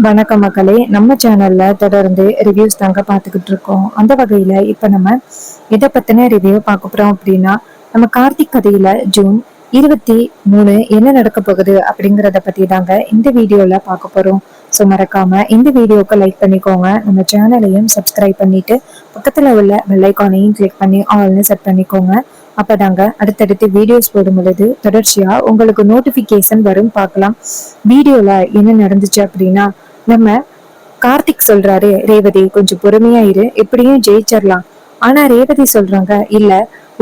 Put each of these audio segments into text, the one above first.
வணக்கம் மக்களே. நம்ம சேனல்ல தொடர்ந்து ரிவ்யூஸ் தாங்க பார்த்துக்கிட்டு இருக்கோம். அந்த வகையில இப்ப நம்ம எதை பத்தின ரிவ்யூ பார்க்க போறோம் அப்படின்னா, நம்ம கார்த்திக் கதையில ஜூன் 23 என்ன நடக்க போகுது அப்படிங்கறத பத்தி தாங்க இந்த வீடியோல பார்க்க போறோம். ஸோ மறக்காம இந்த வீடியோக்கு லைக் பண்ணிக்கோங்க, நம்ம சேனலையும் சப்ஸ்கிரைப் பண்ணிட்டு பக்கத்துல உள்ள பெல் ஐகானையும் கிளிக் பண்ணி ஆல்னு செட் பண்ணிக்கோங்க. அப்பதாங்க அடுத்தடுத்து வீடியோஸ் போடும் பொழுது தொடர்ச்சியா உங்களுக்கு நோட்டிபிகேஷன் வரும். பார்க்கலாம் வீடியோல என்ன நடந்துச்சு அப்படின்னா, நம்ம கார்த்திக் சொல்றாரு, ரேவதி கொஞ்சம் பொறுமையா இரு, எப்படியும் ஜெயிச்சிடலாம். ஆனா ரேவதி சொல்றாங்க, இல்ல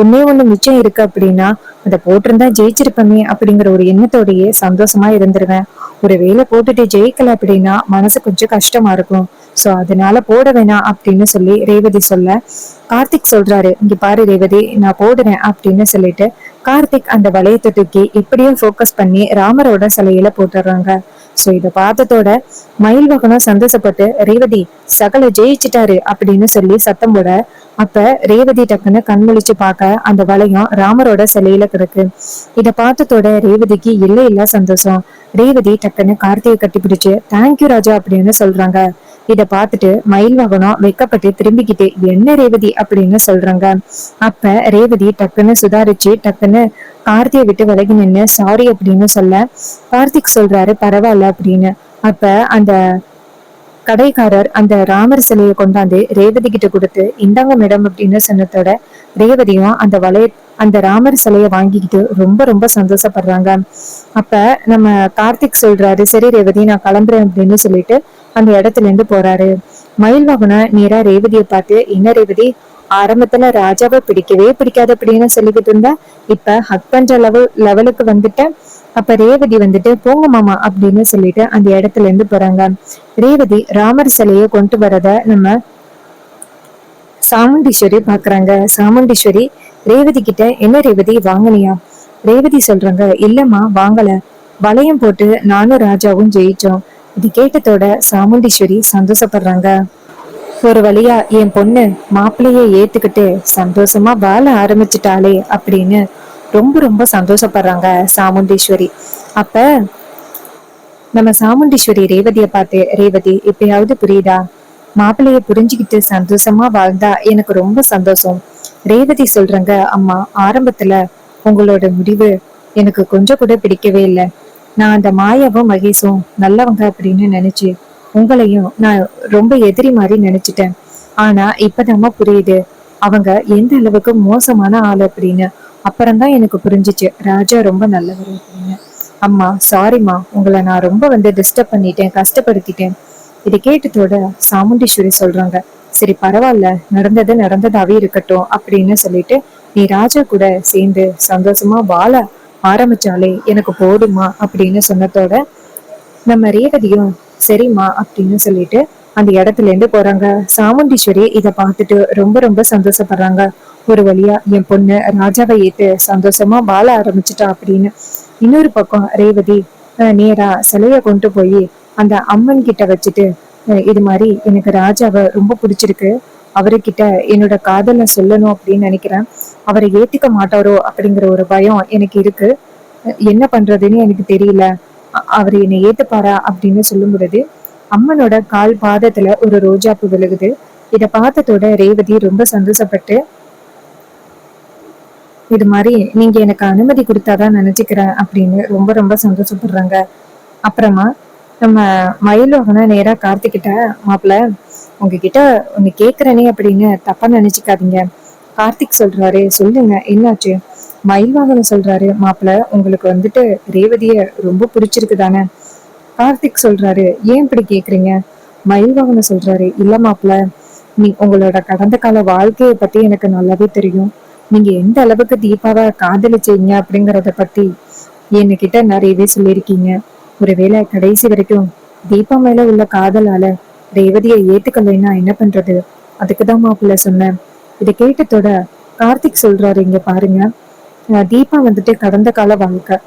ஒன்னே ஒண்ணு மிச்சம் இருக்கு அப்படின்னா அதை போட்டிருந்தா ஜெயிச்சிருப்பமே அப்படிங்கிற ஒரு எண்ணத்தோடயே சந்தோஷமா இருந்துருவேன். ஒரு வேலை போட்டுட்டு ஜெயிக்கல அப்படின்னா மனசு கொஞ்சம் கஷ்டமா இருக்கும். சோ அதனால போட வேணாம் அப்படின்னு சொல்லி ரேவதி சொல்ல, கார்த்திக் சொல்றாரு, இங்க பாரு ரேவதி, நான் போடுறேன் அப்படின்னு சொல்லிட்டு கார்த்திக் அந்த வளையத்தை தூக்கி எப்படியும் ஃபோக்கஸ் பண்ணி ராமரோட சிலையில போட்டுடுறாங்க. சோ இத பார்த்ததோட மயில்வாகனம் சந்தோஷப்பட்டு, ரேவதி சகல ஜெயிச்சிட்டாரு அப்படின்னு சொல்லி சத்தம் போட, அப்ப ரேவதி டக்குன்னு கண் முழிச்சு பார்க்க அந்த வளையம் ராமரோட சிலையில கிடக்கு. இத பார்த்ததோட ரேவதிக்கு இல்ல சந்தோஷம். ரேவதி டக்குன்னு கார்த்திகை கட்டிப்பிடிச்சு தேங்க்யூ ராஜா அப்படின்னு சொல்றாங்க. இத பார்த்துட்டு மயில்வாகனம் வெக்கப்பட்டு திரும்பிக்கிட்டு, என்ன ரேவதி அப்படின்னு சொல்றாங்க. அப்ப ரேவதி டக்குன்னு சுதாரிச்சு டக்குன்னு கார்த்தியை விட்டு விலகி நின்னு சாரி அப்படின்னு சொல்ல, கார்த்திக் சொல்றாரு பரவாயில்ல அப்படின்னு. அப்ப அந்த கடைக்காரர் அந்த ராமர் சிலையை கொண்டாந்து ரேவதி கிட்ட கொடுத்து, இந்தாங்க மேடம் அப்படின்னு சொன்னதோட ரேவதியும் அந்த ராமர் சிலையை வாங்கிக்கிட்டு ரொம்ப ரொம்ப சந்தோஷப்படுறாங்க. அப்ப நம்ம கார்த்திக் சொல்றாரு, சரி ரேவதி நான் கிளம்புறேன் அப்படின்னு சொல்லிட்டு அந்த இடத்துல இருந்து போறாரு. மயில்வாகன நேரா ரேவதியை பார்த்து, என்ன ரேவதி, ஆரம்பத்துல ராஜாவை பிடிக்கவே பிடிக்காது அப்படின்னு சொல்லிக்கிட்டு இருந்தா, இப்ப ஹக் பண்ற லெவலுக்கு வந்துட்ட. அப்ப ரேவதி வந்துட்டு போங்க மாமா அப்படின்னு சொல்லிட்டு அந்த இடத்துல இருந்து போறாங்க. ரேவதி ராமர் சிலையை கொண்டு வரத நம்ம சாமுண்டீஸ்வரி பாக்குறாங்க. சாமுண்டீஸ்வரி ரேவதி கிட்ட, என்ன ரேவதி வாங்கினியா? ரேவதி சொல்றாங்க, இல்லம்மா வாங்கல, வளையம் போட்டு நானும் ராஜாவும் ஜெயிச்சோம். இது கேட்டதோட சாமுண்டீஸ்வரி சந்தோஷப்படுறாங்க. ஒரு வழியா என் பொண்ணு மாப்பிள்ளைய ஏத்துக்கிட்டு சந்தோஷமா வாழ ஆரம்பிச்சுட்டாளே அப்படின்னு ரொம்ப ரொம்ப சந்தோஷப்படுறாங்க சாமுண்டீஸ்வரி. அப்ப நம்ம சாமுண்டீஸ்வரி ரேவதிய பார்த்து, ரேவதி இப்பயாவது புரியுதா? மாப்பிள்ளைய புரிஞ்சுக்கிட்டு சந்தோஷமா வாழ்ந்தா எனக்கு ரொம்ப சந்தோஷம். ரேவதி சொல்றாங்க, அம்மா ஆரம்பத்துல உங்களோட முடிவு எனக்கு கொஞ்சம் கூட பிடிக்கவே இல்லை. நான் அந்த மாயாவும் மகேஷும் நல்லவங்க அப்படின்னு நினைச்சு உங்களையும் நான் ரொம்ப எதிரி மாதிரி நினைச்சிட்டேன். ஆனா இப்பதாம்மா புரியுது அவங்க எந்த அளவுக்கு மோசமான ஆள் அப்படின்னு. அப்புறம்தான் எனக்கு புரிஞ்சிச்சு ராஜா ரொம்ப நல்லவர் அப்படின்னு. அம்மா சாரிம்மா, உங்களை நான் ரொம்ப டிஸ்டர்ப் பண்ணிட்டேன், கஷ்டப்படுத்திட்டேன். இதை கேட்டதோட சாமுண்டீஸ்வரி சொல்றாங்க, சரி பரவாயில்ல, நடந்தது நடந்ததாவே இருக்கட்டும் அப்படின்னு சொல்லிட்டு நீ ராஜா கூட சேர்ந்து சந்தோஷமா வாழ ஆரம்பிச்சாலே எனக்கு போதுமா அப்படின்னு சொன்னதோட நம்ம ரேவதியும் சரிம்மா அப்படின்னு சொல்லிட்டு அந்த இடத்துல இருந்து போறாங்க. சாமுண்டீஸ்வரி இத பார்த்துட்டு ரொம்ப ரொம்ப சந்தோஷப்படுறாங்க. ஒரு வழியா என் பொண்ணு ராஜாவை ஏத்து சந்தோஷமா வாழ ஆரம்பிச்சுட்டா அப்படின்னு. இன்னொரு பக்கம் ரேவதி நேரா சிலைய கொண்டு போய் அந்த அம்மன் கிட்ட வச்சுட்டு, இது மாதிரி எனக்கு ராஜாவை ரொம்ப பிடிச்சிருக்கு, அவர்கிட்ட என்னோட காதலை சொல்லணும் அப்படின்னு நினைக்கிறேன், அவரை ஏத்துக்க மாட்டாரோ அப்படிங்கிற ஒரு பயம் எனக்கு இருக்கு, என்ன பண்றதுன்னு எனக்கு தெரியல, அவர் என்னை ஏத்துப்பாரா அப்படின்னு சொல்லும் பொழுது அம்மனோட கால் பாதத்துல ஒரு ரோஜாப்பூ விழுகுது. இத பார்த்ததோட ரேவதி ரொம்ப சந்தோஷப்பட்டு, இது மாதிரி நீங்க எனக்கு அனுமதி கொடுத்தாதான் நினைச்சுக்கிறேன் அப்படின்னு ரொம்ப ரொம்ப சந்தோஷப்படுறாங்க. அப்புறமா நம்ம மயிலோகன நேரா கார்த்திகிட்ட, மாப்பிள்ள உங்ககிட்ட ஒண்ணு கேக்குறேனே அப்படின்னு தப்பா நினைச்சுக்காதீங்க. கார்த்திக் சொல்றாரு, சொல்லுங்க என்னாச்சு? மயில்வாகனம் சொல்றாரு, மாப்பிள்ள உங்களுக்கு ரேவதிய ரொம்ப பிடிச்சிருக்கு தானே? கார்த்திக் சொல்றாரு, ஏன் இப்படி கேக்குறீங்க? மயில்வாகனம் சொல்றாரு, இல்ல மாப்பிள்ள, உங்களோட கடந்த கால வாழ்க்கைய பத்தி எனக்கு நல்லாவே தெரியும். நீங்க எந்த அளவுக்கு தீபாவை காதலிச்சீங்க அப்படிங்கறத பத்தி என்கிட்ட நிறையவே சொல்லியிருக்கீங்க. ஒருவேளை கடைசி வரைக்கும் தீபா மேல உள்ள காதலால ரேவதியை ஏத்துக்கலைன்னா என்ன பண்றது? அதுக்குதான் மாப்பிள்ள சொன்னேன். இதை கேட்டதோட கார்த்திக் சொல்றாரு, இங்க பாருங்க, தீபா கடந்த கால வாழ்க்கை,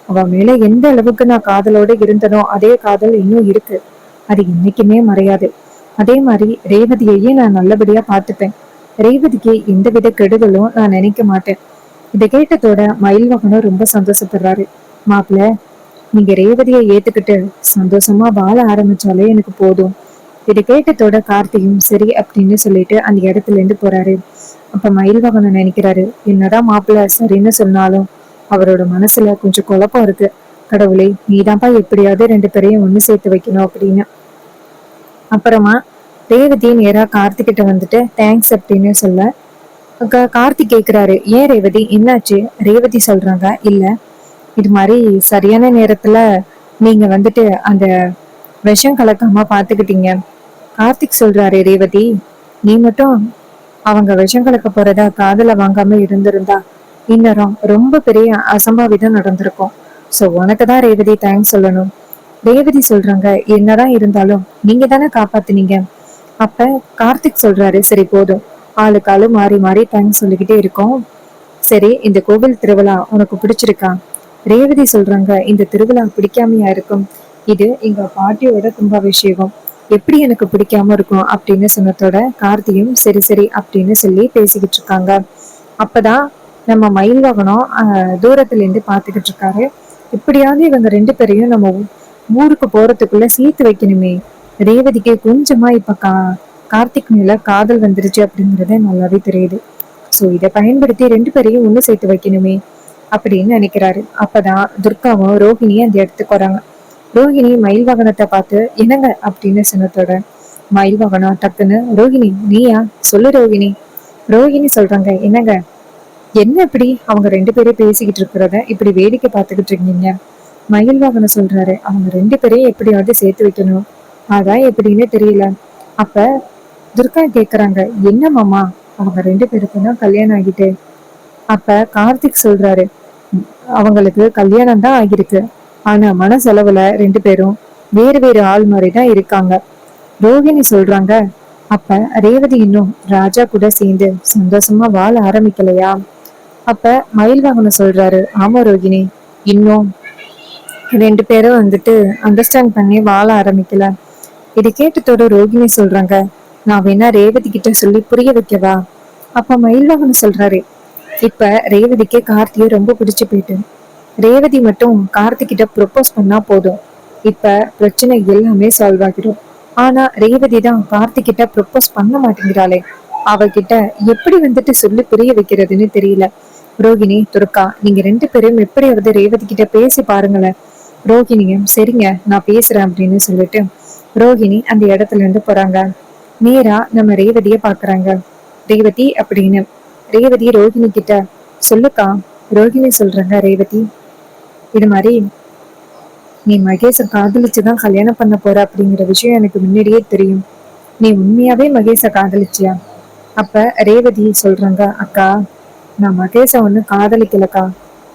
அவ மேல எந்த அளவுக்கு நான் காதலோட இருந்தனோ அதே காதல் இன்னும் இருக்கு, அது இன்னைக்குமே மறையாது. அதே மாதிரி ரேவதியையே நான் நல்லபடியா பார்த்துப்பேன். ரேவதிக்கு எந்தவித கெடுதலும் நான் நினைக்க மாட்டேன். இதை கேட்டதோட மயில்வாகனும் ரொம்ப சந்தோஷப்படுறாரு. மாப்பிள்ள நீங்க ரேவதியை ஏத்துக்கிட்டு சந்தோஷமா வாழ ஆரம்பிச்சாலே எனக்கு போதும். இதை கேட்டதோட கார்த்தியும் சரி அப்படின்னு சொல்லிட்டு அந்த இடத்துல இருந்து போறாரு. அப்ப மயில்வாகனம் நினைக்கிறாரு, என்னதான் மாப்பிள்ள சரின்னு சொன்னாலும் அவரோட மனசுல கொஞ்சம் குழப்பம் இருக்கு. கடவுளே, நீதான்ப்பா எப்படியாவது ரெண்டு பேரையும் ஒண்ணு சேர்த்து வைக்கணும் அப்படின்னு. அப்புறமா ரேவதி நேரா கார்த்திகிட்ட வந்துட்டு தேங்க்ஸ் அப்படின்னு சொல்ல கார்த்திக் கேக்குறாரு, ஏன் ரேவதி என்னாச்சு? ரேவதி சொல்றாங்க, இல்ல இது மாதிரி சரியான நேரத்துல நீங்க வந்துட்டு அந்த விஷம் கலக்காம பாத்துக்கிட்டீங்க. கார்த்திக் சொல்றாரு, ரேவதி நீ மட்டும் அவங்க விஷம் கலக்க போறதா காதுல வாங்காம இருந்திருந்தா இந்நேரம் ரொம்ப பெரிய அசம்பாவிதம் நடந்திருக்கும். சோ உனக்குதான் ரேவதி தேங்க்ஸ் சொல்லணும். ரேவதி சொல்றாங்க, என்னதான் இருந்தாலும் நீங்க தானே காப்பாத்துனீங்க. அப்ப கார்த்திக் சொல்றாரு, சரி போதும், ஆளுக்கு ஆளு மாறி மாறி தேங்க்ஸ் சொல்லிக்கிட்டே இருக்கோம். சரி, இந்த கோவில் திருவிழா உனக்கு பிடிச்சிருக்கா? ரேவதி சொல்றாங்க, இந்த திருவிழா பிடிக்காமையா இருக்கும்? இது எங்க பாட்டியோட கும்பாபிஷேகம், எப்படி எனக்கு பிடிக்காம இருக்கும் அப்படின்னு சொன்னதோட கார்த்தியும் சரி சரி அப்படின்னு சொல்லி பேசிக்கிட்டு இருக்காங்க. அப்பதான் நம்ம மயில் வாகனம் தூரத்துல இருந்து பாத்துக்கிட்டு இருக்காரு. இப்படியாவது இவங்க ரெண்டு பேரையும் நம்ம ஊருக்கு போறதுக்குள்ள சேர்த்து வைக்கணுமே. ரேவதிக்கு கொஞ்சமா இப்ப கார்த்திக் மேல காதல் வந்துருச்சு அப்படிங்கறது நல்லாவே தெரியுது. சோ இதை பயன்படுத்தி ரெண்டு பேரையும் ஒண்ணு சேர்த்து வைக்கணுமே அப்படின்னு நினைக்கிறாரு. அப்பதான் துர்காவும் ரோஹிணியும் அந்த இடத்துக்கு வராங்க. ரோஹிணி மயில் வாகனத்தை பார்த்து என்னங்க அப்படின்னு சொன்னதோட மயில் வாகனம் டக்குன்னு, ரோஹிணி நீயா? சொல்லு ரோஹிணி. ரோஹிணி சொல்றாங்க, என்னங்க என்ன இப்படி அவங்க ரெண்டு பேரும் பேசிக்கிட்டு இருக்கிறத இப்படி வேடிக்கை பார்த்துக்கிட்டு இருக்கீங்க? மயில் வாகனம் சொல்றாரு, அவங்க ரெண்டு பேரையும் எப்படியாவது சேர்த்து வைக்கணும், அதான் எப்படின்னு தெரியல. அப்ப துர்கா கேக்குறாங்க, என்ன மாமா அவங்க ரெண்டு பேருக்கும் தான் கல்யாணம் ஆகிட்டு? அப்ப கார்த்திக் சொல்றாரு, அவங்களுக்கு கல்யாணம் தான் ஆகிருக்கு, ஆனா மனசெலவுல ரெண்டு பேரும் வேறு வேறு ஆள் மாதிரிதான் இருக்காங்க. ரோகிணி சொல்றாங்க, அப்ப ரேவதி இன்னும் ராஜா கூட சேர்ந்து சந்தோஷமா வாழ ஆரம்பிக்கலையா? அப்ப மயில் வாகனம் சொல்றாரு, ஆமா ரோகிணி, இன்னும் ரெண்டு பேரும் வந்துட்டு அண்டர்ஸ்டாண்ட் பண்ணி வாழ ஆரம்பிக்கல. இதை கேட்டதோட ரோகிணி சொல்றாங்க, நான் வேணா ரேவதி கிட்ட சொல்லி புரிய வைக்கவா? அப்ப மயில்வாகன் சொல்றாரு, இப்ப ரேவதிக்கு கார்த்தியை ரொம்ப பிடிச்சு போயிட்டு ரேவதி மட்டும் கார்த்திகிட்ட ப்ரொபோஸ் பண்ணா போதும், இப்ப பிரச்சனை எல்லாமே சால்வ் ஆகிடும். ஆனா ரேவதி தான் கார்த்திகிட்ட ப்ரொபோஸ் பண்ண மாட்டேங்கிறாளே, அவகிட்ட எப்படி வந்துட்டு சொல்லி புரிய வைக்கிறதுன்னு தெரியல. ரோகிணி, துர்கா, நீங்க ரெண்டு பேரும் எப்படியாவது ரேவதி கிட்ட பேசி பாருங்களேன். ரோகிணியும் சரிங்க நான் பேசுறேன் அப்படின்னு சொல்லிட்டு ரோஹிணி அந்த இடத்துல இருந்து போறாங்க. நேரா நம்ம ரேவதிய பாக்குறாங்க. ரேவதி அப்படின்னு ரேவதி ரோஹிணி கிட்ட, சொல்லுக்கா. ரோஹிணி சொல்றாங்க, ரேவதி இது மாதிரி நீ மகேஷ காதலிச்சுதான் கல்யாணம் பண்ண போற அப்படிங்கிற விஷயம் எனக்கு முன்னாடியே தெரியும். நீ உண்மையாவே மகேஷ காதலிச்சியா? அப்ப ரேவதி சொல்றாங்க, அக்கா நான் மகேஷ ஒண்ணு காதலிக்கலக்கா,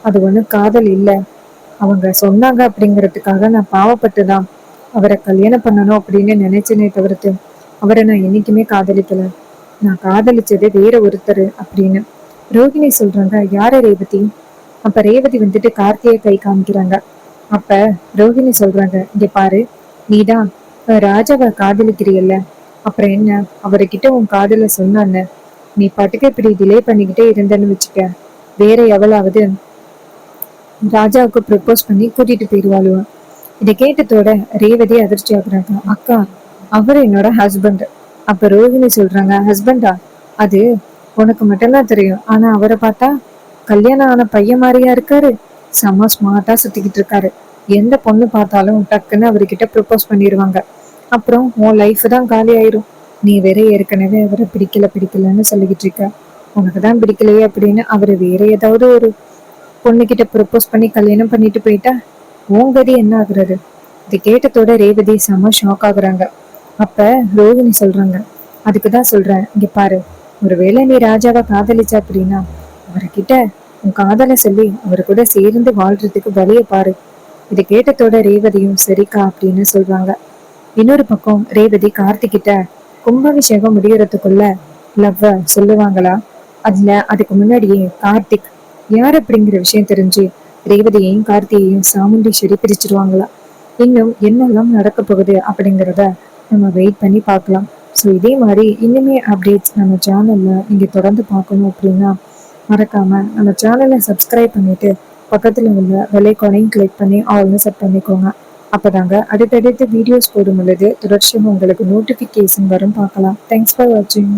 அது ஒண்ணு காதல் இல்ல, அவங்க சொன்னாங்க அப்படிங்கறதுக்காக நான் பாவப்பட்டுதான் அவரை கல்யாணம் பண்ணணும் அப்படின்னு நினைச்சேனே தவிர்த்து அவரை நான் என்னைக்குமே காதலிக்கல. நான் காதலிச்சது வேற ஒருத்தர் அப்படின்னு ரோஹிணி சொல்றாங்க, யாரு ரேவதி? அப்ப ரேவதி வந்துட்டு கார்த்தியை கை காமிக்கிறாங்க. அப்ப ரோஹிணி சொல்றாங்க, இங்க பாரு, நீதான் ராஜாவை காதலிக்கிறியல்ல, அப்புறம் என்ன அவர்கிட்ட உன் காதல சொன்னான்னு நீ பாட்டுக்கு இப்படி டிலே பண்ணிக்கிட்டே இருந்தேன்னு வச்சுக்க, வேற எவளாவது ராஜாவுக்கு ப்ரப்போஸ் பண்ணி கூட்டிட்டு போயிடுவாளுவ. இதை கேட்டதோட ரேவதி அதிர்ச்சி ஆகுறாங்க, அக்கா அவரு என்னோட ஹஸ்பண்ட். அப்ப ரோஹிணி சொல்றாங்க, ஹஸ்பண்டா? அது உனக்கு மட்டும்தான் தெரியும், ஆனா அவரை பார்த்தா கல்யாணம் ஆன பையன் மாதிரியா இருக்காரு, செம்ம ஸ்மார்ட்டா சுத்திக்கிட்டு இருக்காரு, எந்த பொண்ணு பார்த்தாலும் டக்குன்னு அவர்கிட்ட ப்ரப்போஸ் பண்ணிடுவாங்க, அப்புறம் உன் லைஃப் தான் காலி ஆயிரும். நீ வேற ஏற்கனவே அவரை பிடிக்கலன்னு சொல்லிக்கிட்டு இருக்க, உனக்குதான் பிடிக்கலையே அப்படின்னு அவரு வேற ஏதாவது ஒரு பொண்ணுகிட்ட ப்ரப்போஸ் பண்ணி கல்யாணம் பண்ணிட்டு போயிட்டா உன் கதி என்ன ஆகுறது? இதை கேட்டதோட ரேவதி செம ஷாக் ஆகுறாங்க. அப்ப ரோஹிணி சொல்றாங்க, அதுக்குதான் சொல்றேன், இங்க பாரு, ஒருவேளை நீ ராஜாவை காதலிச்ச அப்படின்னா அவர்கிட்ட உன் காதலை சொல்லி அவரு கூட சேர்ந்து வாழ்றதுக்கு வழிய பாரு. இதை கேட்டதோட ரேவதியும் சரிக்கா அப்படின்னு சொல்றாங்க. இன்னொரு பக்கம் ரேவதி கார்த்திகிட்ட கும்பாபிஷேகம் முடியறதுக்குள்ள லவ்வ சொல்லுவாங்களா? அதுக்கு முன்னாடியே கார்த்திக் யார் அப்படிங்கிற விஷயம் தெரிஞ்சு ரேவதியையும் கார்த்தியையும் சாமுண்டீஸ்வரி பிரிச்சிருவாங்களா? இன்னும் என்னெல்லாம் நடக்க போகுது அப்படிங்கிறத நம்ம வெயிட் பண்ணி பார்க்கலாம். ஸோ இதே மாதிரி இன்னுமே அப்டேட்ஸ் நம்ம சேனல்ல நீங்க தொடர்ந்து பார்க்கணும் அப்படின்னா மறக்காம நம்ம சேனலை சப்ஸ்கிரைப் பண்ணிட்டு பக்கத்துல உள்ள வெள்ளைக்கானையும் கிளிக் பண்ணி ஆல்னு செட் பண்ணிக்கோங்க. அப்பதாங்க அடுத்தடுத்து வீடியோஸ் போடும் பொழுது தொடர்ச்சியாக உங்களுக்கு நோட்டிபிகேஷன் வரும் பார்க்கலாம். தேங்க்ஸ் ஃபார் வாட்சிங்.